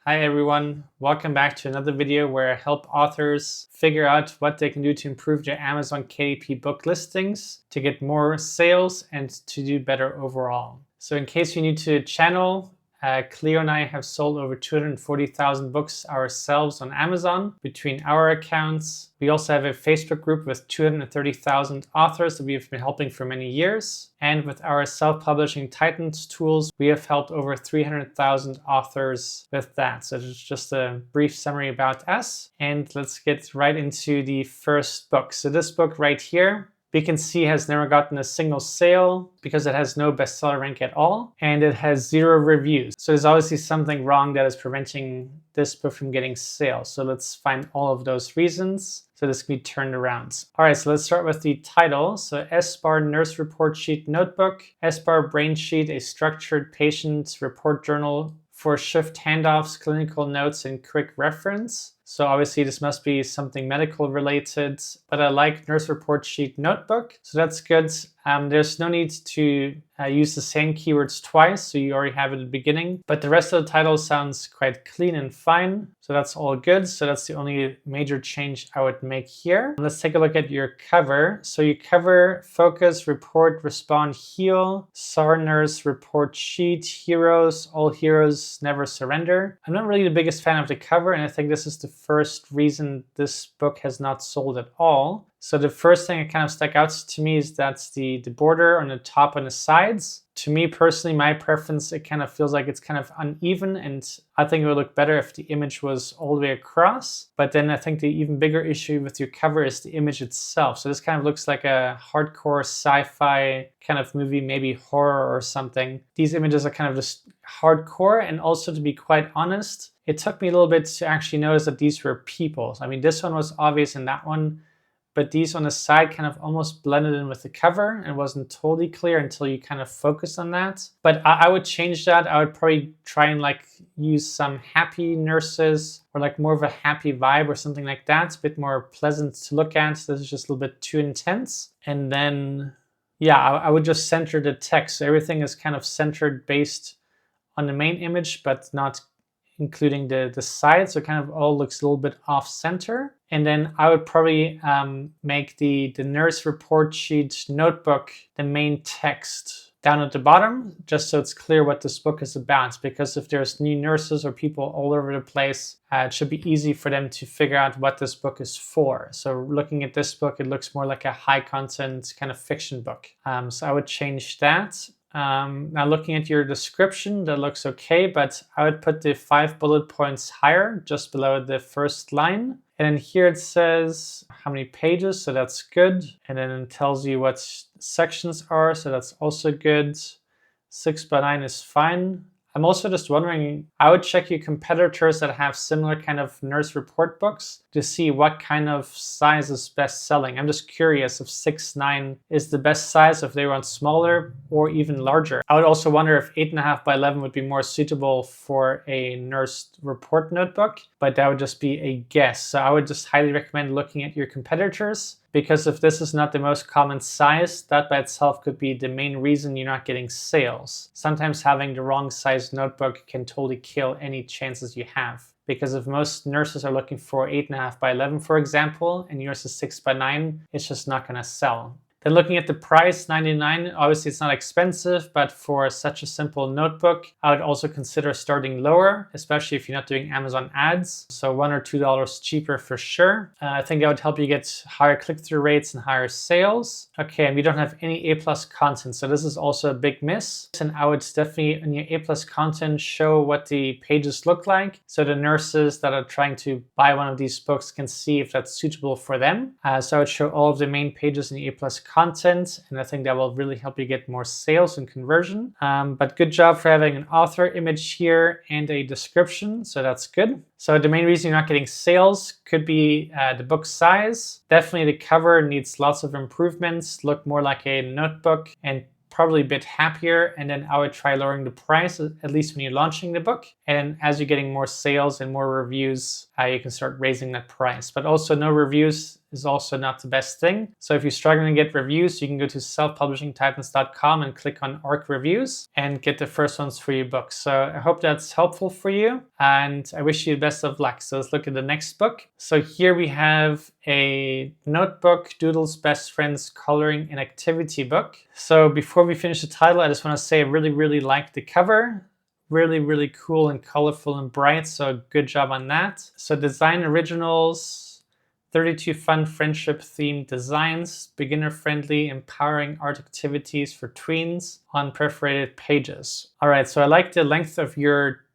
Hi everyone, welcome back to another video where I help authors figure out what they can do to improve their Amazon KDP book listings to get more sales and to do better overall. So in case you're new to the channel, Cleo and I have sold over 240,000 books ourselves on Amazon between our accounts. We also have a Facebook group with 230,000 authors that we have been helping for many years. And with our self-publishing Titans tools, we have helped over 300,000 authors with that. So this is just a brief summary about us. And let's get right into the first book. So this book right here, we can see has never gotten a single sale because it has no bestseller rank at all, and it has 0 reviews. So there's obviously something wrong that is preventing this book from getting sales. So let's find all of those reasons so this can be turned around. All right, so let's start with the title. So S-Bar Nurse Report Sheet Notebook, S-Bar Brain Sheet, a structured patient report journal for shift handoffs, clinical notes, and quick reference. So obviously this must be something medical related, but I like Nurse Report Sheet Notebook, so that's good. There's no need to use the same keywords twice, so you already have it at the beginning, but the rest of the title sounds quite clean and fine, so that's all good. So that's the only major change I would make here. Let's take a look at your cover. So your cover: focus, report, respond, heal, SAR Nurse Report Sheet, heroes, all heroes never surrender. I'm not really the biggest fan of the cover, and I think this is the first reason this book has not sold at all. So the first thing that kind of stuck out to me is that's the border on the top and the sides. To me personally, my preference, it kind of feels like it's kind of uneven, and I think it would look better if the image was all the way across. But then I think the even bigger issue with your cover is the image itself. So this kind of looks like a hardcore sci-fi kind of movie, maybe horror or something. These images are kind of just hardcore, and also, to be quite honest, it took me a little bit to actually notice that these were people. I mean, this one was obvious in that one, but these on the side kind of almost blended in with the cover and wasn't totally clear until you kind of focus on that. But I would change that. I would probably try and like use some happy nurses or like more of a happy vibe or something like that. It's a bit more pleasant to look at. This is just a little bit too intense. And then, yeah, I would just center the text. So everything is kind of centered based on the main image, but not including the side, so it kind of all looks a little bit off center. And then I would probably make the nurse report sheet notebook the main text down at the bottom, just so it's clear what this book is about. Because if there's new nurses or people all over the place, it should be easy for them to figure out what this book is for. So looking at this book, it looks more like a high content kind of fiction book. So I would change that. Now looking at your description, that looks okay, but I would put the 5 bullet points higher, just below the first line. And then here it says how many pages, so that's good. And then it tells you what sections are, so that's also good. 6 by 9 is fine. I'm also just wondering, I would check your competitors that have similar kind of nurse report books to see what kind of size is best selling. I'm just curious if 6'9" is the best size, if they want smaller or even larger. I would also wonder if 8.5 by 11 would be more suitable for a nurse report notebook, but that would just be a guess. So I would just highly recommend looking at your competitors, because if this is not the most common size, that by itself could be the main reason you're not getting sales. Sometimes having the wrong size notebook can totally kill any chances you have. Because if most nurses are looking for 8.5 by 11, for example, and yours is 6 by 9, it's just not gonna sell. Then looking at the price, $99, obviously it's not expensive, but for such a simple notebook, I would also consider starting lower, especially if you're not doing Amazon ads. So $1 or $2 cheaper for sure. I think that would help you get higher click-through rates and higher sales. Okay, and we don't have any A+ content, so this is also a big miss. And I would definitely, in your A+ content, show what the pages look like, so the nurses that are trying to buy one of these books can see if that's suitable for them. So I would show all of the main pages in the A+ content, and I think that will really help you get more sales and conversion. But good job for having an author image here and a description, so that's good. So the main reason you're not getting sales could be the book size. Definitely the cover needs lots of improvements, look more like a notebook, and probably a bit happier. And then I would try lowering the price, at least when you're launching the book. And as you're getting more sales and more reviews, you can start raising that price. But also no reviews is also not the best thing. So if you're struggling to get reviews, you can go to selfpublishingtitans.com and click on ARC reviews and get the first ones for your book. So I hope that's helpful for you, and I wish you the best of luck. So let's look at the next book. So here we have a notebook, Doodle's Best Friends Coloring and Activity book. So before we finish the title, I just want to say I really like the cover. Really cool and colorful and bright, so good job on that. So design originals, 32 fun friendship themed designs, beginner friendly, empowering art activities for tweens on perforated pages. All right, so I like the length of your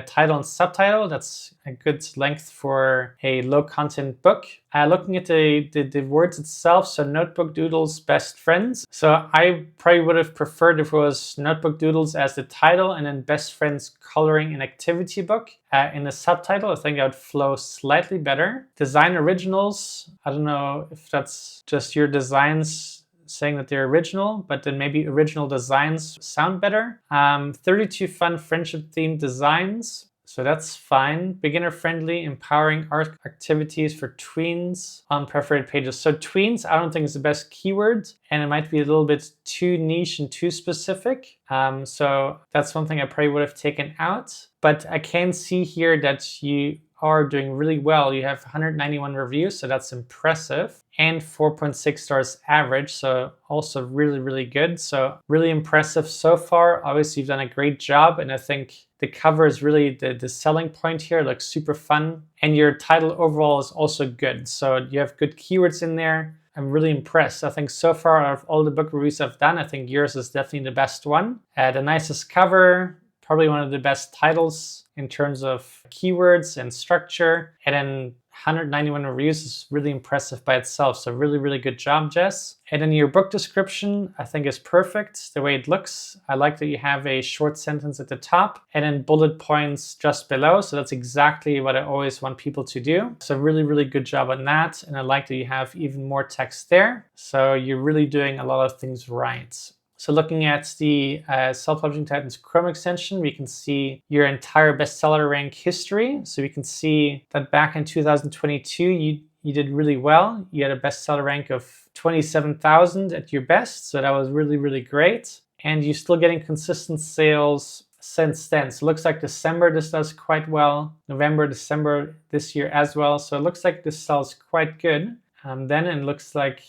title and subtitle. That's a good length for a low content book. Looking at the words itself, so Notebook Doodles Best Friends. So I probably would have preferred if it was Notebook Doodles as the title and then Best Friends Coloring and Activity book in the subtitle. I think that would flow slightly better. Design originals. I don't know if that's just your designs saying that they're original, but then maybe original designs sound better. 32 fun friendship themed designs. So that's fine. Beginner friendly, empowering art activities for tweens on perforated pages. So tweens, I don't think is the best keyword, and it might be a little bit too niche and too specific. So that's one thing I probably would have taken out. But I can see here that you are doing really well. You have 191 reviews, so that's impressive, and 4.6 stars average, so also really good. So really impressive so far. Obviously, you've done a great job, and I think the cover is really the selling point here. It looks super fun, and your title overall is also good. So you have good keywords in there. I'm really impressed. I think so far out of all the book reviews I've done, I think yours is definitely the best one. The nicest cover, probably one of the best titles in terms of keywords and structure. And then 191 reviews is really impressive by itself. So really good job, Jess. And then your book description, I think is perfect the way it looks. I like that you have a short sentence at the top and then bullet points just below. So that's exactly what I always want people to do. So really good job on that. And I like that you have even more text there. So you're really doing a lot of things right. So looking at the Self-Publishing Titans Chrome extension, we can see your entire bestseller rank history. So we can see that back in 2022, you did really well. You had a bestseller rank of 27,000 at your best. So that was really great. And you're still getting consistent sales since then. So it looks like December, this does quite well. November, December this year as well. So it looks like this sells quite good. Then it looks like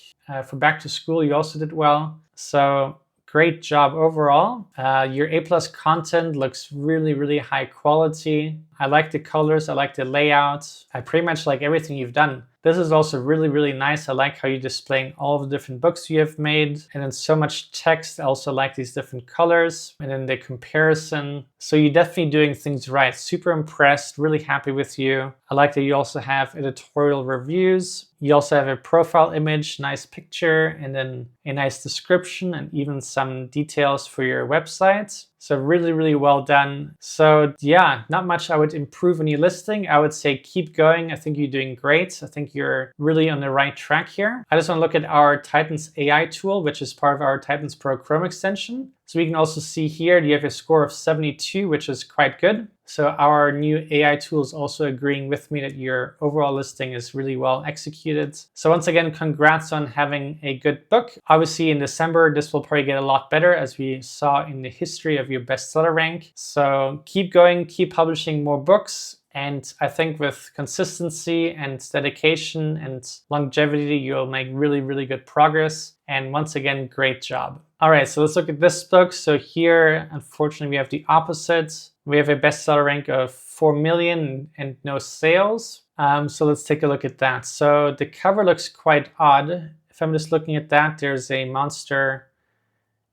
for back to school, you also did well. So great job overall. Your A+ content looks really high quality. I like the colors, I like the layout. I pretty much like everything you've done. This is also really nice. I like how you're displaying all of the different books you have made, and then so much text. I also like these different colors and then the comparison. So you're definitely doing things right. Super impressed, really happy with you. I like that you also have editorial reviews. You also have a profile image, nice picture, and then a nice description and even some details for your website. So really well done. So yeah, not much I would improve on your listing. I would say keep going. I think you're doing great. I think you're really on the right track here. I just want to look at our Titans AI tool, which is part of our Titans Pro Chrome extension. So we can also see here you have a score of 72, which is quite good. So our new AI tool is also agreeing with me that your overall listing is really well executed. So once again, congrats on having a good book. Obviously in December, this will probably get a lot better as we saw in the history of your bestseller rank. So keep going, keep publishing more books. And I think with consistency and dedication and longevity, you'll make really good progress. And once again, great job. All right, so let's look at this book. So here, unfortunately, we have the opposite. We have a bestseller rank of 4 million and no sales. So let's take a look at that. So the cover looks quite odd. If I'm just looking at that, there's a monster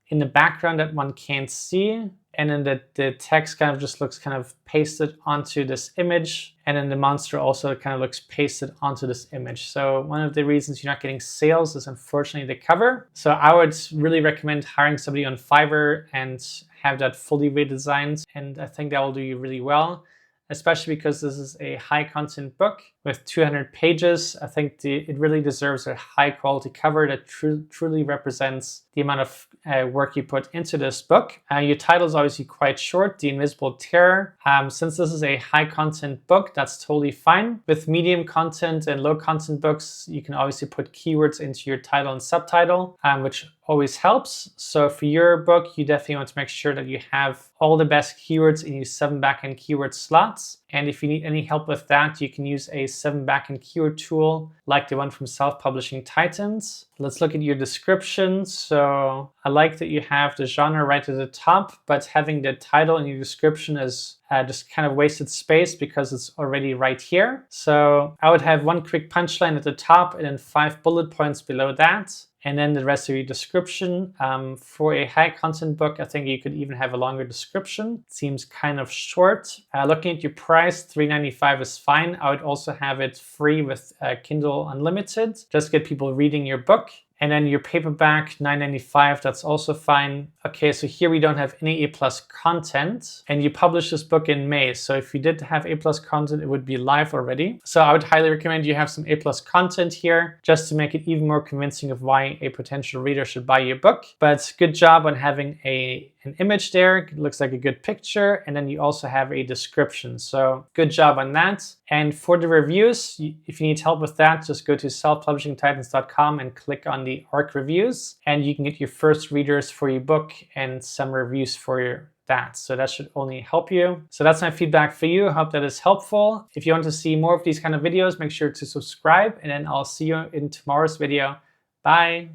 in the background that one can't see. And then the text kind of just looks kind of pasted onto this image. And then the monster also kind of looks pasted onto this image. So one of the reasons you're not getting sales is unfortunately the cover. So I would really recommend hiring somebody on Fiverr and have that fully redesigned. And I think that will do you really well. especially because this is a high content book with 200 pages. I think it really deserves a high quality cover that truly represents the amount of work you put into this book. Your title is obviously quite short, The Invisible Terror. Since this is a high content book, that's totally fine. With medium content and low content books, you can obviously put keywords into your title and subtitle, which always helps. So for your book, you definitely want to make sure that you have all the best keywords and use 7 backend keyword slots. And if you need any help with that, you can use a 7 backend keyword tool like the one from Self-Publishing Titans. Let's look at your description. So I like that you have the genre right at the top, but having the title in your description is just kind of wasted space because it's already right here. So I would have one quick punchline at the top and then 5 bullet points below that, and then the rest of your description. For a high content book, I think you could even have a longer description. It seems kind of short. Looking at your price, $3.95 is fine. I would also have it free with Kindle Unlimited. Just get people reading your book. And then your paperback, $9.95, that's also fine. Okay, so here we don't have any A+ content, and you published this book in May. So if you did have A+ content, it would be live already. So I would highly recommend you have some A+ content here, just to make it even more convincing of why a potential reader should buy your book. But good job on having an image there. It looks like a good picture. And then you also have a description. So good job on that. And for the reviews, if you need help with that, just go to selfpublishingtitans.com and click on the ARC reviews, and you can get your first readers for your book and some reviews for that. So that should only help you. So that's my feedback for you. I hope that is helpful. If you want to see more of these kind of videos, make sure to subscribe, and then I'll see you in tomorrow's video. Bye.